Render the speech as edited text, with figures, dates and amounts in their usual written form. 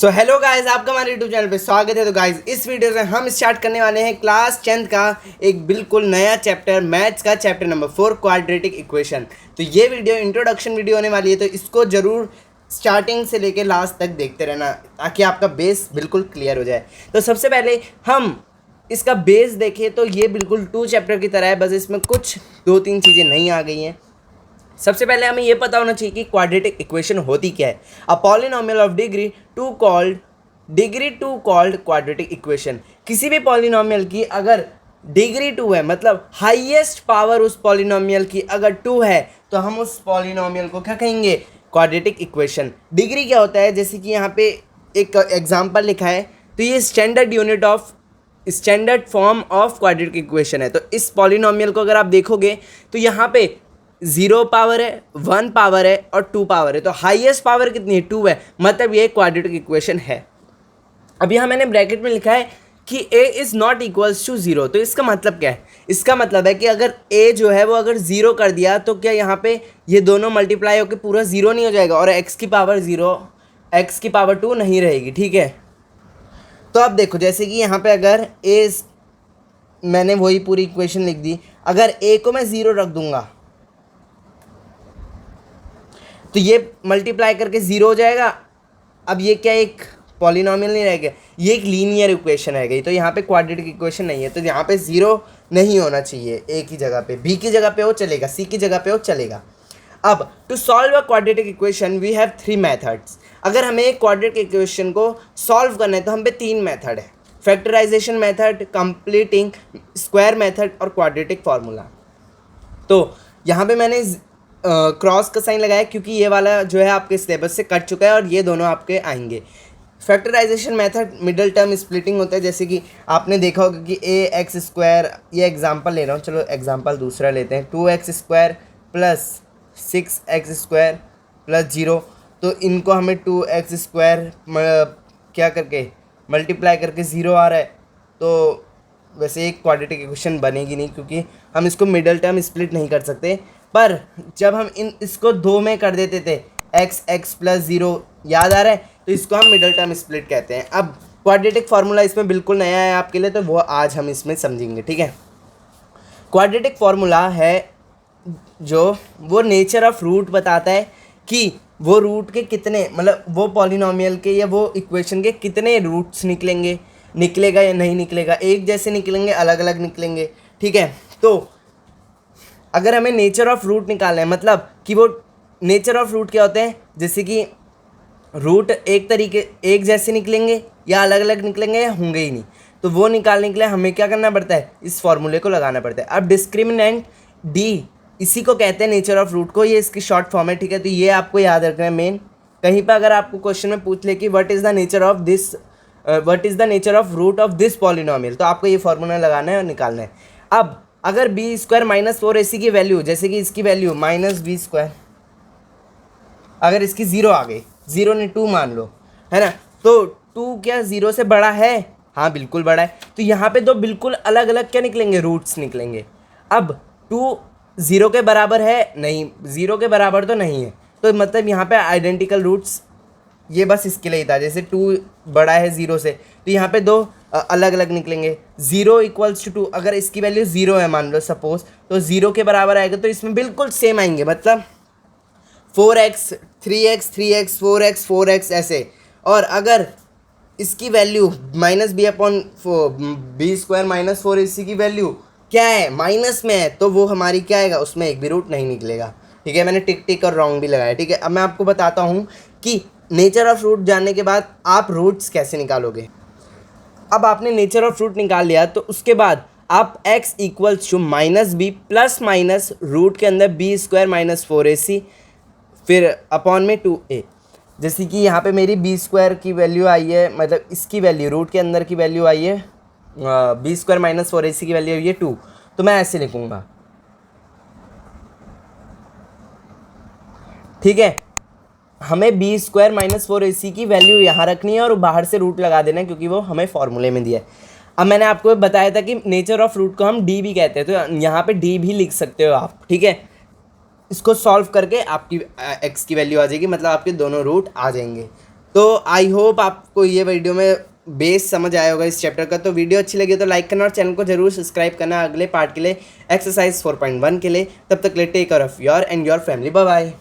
So hello guys, आपका हमारे YouTube channel पे स्वागत है। तो गाइस, इस वीडियो में हम स्टार्ट करने वाले हैं क्लास 10th का एक बिल्कुल नया चैप्टर, मैथ्स का चैप्टर नंबर 4 क्वाड्रेटिक इक्वेशन। तो ये वीडियो इंट्रोडक्शन वीडियो होने वाली है, तो इसको ज़रूर स्टार्टिंग से लेकर लास्ट तक देखते रहना ताकि आपका बेस बिल्कुल क्लियर हो जाए। तो सबसे पहले हम इसका बेस देखें तो ये बिल्कुल 2 चैप्टर की तरह है, बस इसमें कुछ 2-3 चीज़ें नहीं आ गई हैं। सबसे पहले हमें यह पता होना चाहिए कि क्वाड्रेटिक इक्वेशन होती क्या है। A polynomial of degree two called quadratic equation. किसी भी पॉलिनोमियल की अगर डिग्री 2 है, मतलब हाईएस्ट पावर उस पॉलिनोमियल की अगर 2 है, तो हम उस पॉलिनोमियल को क्या कहेंगे? Quadratic equation. डिग्री क्या होता है? जैसे कि यहाँ पे एक एग्जाम्पल लिखा है, तो ये standard form of quadratic equation है। तो इस पॉलिनोमियल को अगर आप देखोगे तो यहाँ पे 0 पावर है, 1 पावर है और 2 पावर है। तो हाईएस्ट पावर कितनी है? 2 है, मतलब ये क्वाड्रेटिक इक्वेशन है। अब यहाँ मैंने ब्रैकेट में लिखा है कि a is not equals to 0। तो इसका मतलब क्या है? इसका मतलब है कि अगर a जो है वो अगर 0 कर दिया तो क्या यहाँ पे ये दोनों मल्टीप्लाई होकर पूरा 0 नहीं हो जाएगा और x की पावर 0, x की पावर 2 नहीं रहेगी, ठीक है। तो अब देखो, जैसे कि यहाँ पे अगर a, मैंने वही पूरी इक्वेशन लिख दी, अगर a को मैं 0 रख दूंगा तो ये मल्टीप्लाई करके 0 हो जाएगा। अब ये क्या एक पॉलिनोमियल नहीं रह गया, ये एक लीनियर इक्वेशन रह गई। तो यहाँ पे क्वाड्रेटिक इक्वेशन नहीं है, तो यहाँ पे 0 नहीं होना चाहिए। ए की जगह पे, बी की जगह पे हो चलेगा, सी की जगह पे हो चलेगा। अब to solve a quadratic equation we have 3 methods. अगर हमें एक क्वाड्रेटिक इक्वेशन को सॉल्व करना है तो हम पे 3 मेथड है: factorisation method, completing square method और क्वाड्रेटिक फार्मूला। तो यहाँ पे मैंने क्रॉस का साइन लगाया क्योंकि ये वाला जो है आपके सिलेबस से कट चुका है और ये दोनों आपके आएंगे। Factorisation method middle term splitting होता है, जैसे कि आपने देखा होगा कि ax², ये एग्जांपल ले रहा हूँ, चलो एग्जांपल दूसरा लेते हैं, 2x² प्लस 6x² प्लस 0। तो इनको हमें 2x² क्या करके मल्टीप्लाई करके 0 आ रहा है। तो वैसे एक क्वाड्रेटिक इक्वेशन बनेगी नहीं क्योंकि हम इसको मिडल टर्म स्प्लिट नहीं कर सकते, पर जब हम इसको 2 में कर देते थे, x प्लस 0, याद आ रहा है, तो इसको हम मिडल टर्म स्प्लिट कहते हैं। अब क्वाड्रेटिक फार्मूला इसमें बिल्कुल नया है आपके लिए, तो वो आज हम इसमें समझेंगे, ठीक है। क्वाड्रेटिक फार्मूला है जो वो नेचर ऑफ रूट बताता है कि वो रूट के कितने, मतलब वो पॉलिनोमियल के या वो इक्वेशन के कितने रूट्स निकलेगा या नहीं निकलेगा, एक जैसे निकलेंगे, अलग अलग निकलेंगे, ठीक है। तो अगर हमें नेचर ऑफ रूट निकालना है, मतलब कि वो नेचर ऑफ रूट क्या होते हैं, जैसे कि रूट एक जैसे निकलेंगे या अलग अलग निकलेंगे या होंगे ही नहीं, तो वो निकालने के लिए हमें क्या करना पड़ता है? इस फॉर्मूले को लगाना पड़ता है। अब डिस्क्रिमिनेंट डी, इसी को कहते हैं नेचर ऑफ रूट को, ये इसकी शॉर्ट फॉर्म है, ठीक है। तो ये आपको याद रखना है मेन। कहीं पर अगर आपको क्वेश्चन में पूछ ले कि what is the nature of root of this polynomial, तो आपको ये फॉर्मूला लगाना है और निकालना है। अब अगर b² माइनस 4ac की वैल्यू, जैसे कि इसकी वैल्यू -b², अगर इसकी 0 आ गई, 0 ने 2 मान लो, है ना, तो 2 क्या 0 से बड़ा है? हाँ, बिल्कुल बड़ा है। तो यहाँ पे 2 बिल्कुल अलग अलग क्या निकलेंगे? रूट्स निकलेंगे। अब 2 0 के बराबर है? नहीं, 0 के बराबर तो नहीं है, तो मतलब यहाँ पे आइडेंटिकल रूट्स, ये बस इसके लिए ही था। जैसे 2 बड़ा है 0 से, तो यहाँ पे 2 अलग अलग निकलेंगे। 0 = 2, अगर इसकी वैल्यू 0 है मान लो सपोज, तो 0 के बराबर आएगा, तो इसमें बिल्कुल सेम आएंगे, मतलब 4x 3x 3x 4x 4x ऐसे। और अगर इसकी वैल्यू -b/b² माइनस 4ac की वैल्यू क्या है? माइनस में है, तो वो हमारी क्या आएगा? उसमें एक भी रूट नहीं निकलेगा, ठीक है। मैंने टिक और रॉन्ग भी लगाया, ठीक है। अब मैं आपको बताता हूँ कि नेचर ऑफ रूट जानने के बाद आप रूट्स कैसे निकालोगे। अब आपने नेचर ऑफ रूट निकाल लिया, तो उसके बाद आप x = -b plus minus root के अंदर b² माइनस 4ac फिर अपॉन में 2a। जैसे कि यहाँ पे मेरी b² की वैल्यू आई है, मतलब इसकी वैल्यू रूट के अंदर की वैल्यू आई है, b² माइनस 4ac की वैल्यू आई है 2, तो मैं ऐसे लिखूँगा, ठीक है। हमें b² माइनस 4ac की वैल्यू यहाँ रखनी है और बाहर से रूट लगा देना है क्योंकि वो हमें फॉर्मूले में दिया है। अब मैंने आपको बताया था कि नेचर ऑफ रूट को हम d भी कहते हैं, तो यहाँ पे d भी लिख सकते हो आप, ठीक है। इसको सॉल्व करके आपकी x की वैल्यू आ जाएगी, मतलब आपके दोनों रूट आ जाएंगे। तो आई होप आपको ये वीडियो में बेस समझ आया होगा इस चैप्टर का। तो वीडियो अच्छी लगी तो लाइक करना और चैनल को जरूर सब्सक्राइब करना अगले पार्ट के लिए, एक्सरसाइज 4.1 के लिए। तब तक ले take care of your and your family. Bye bye.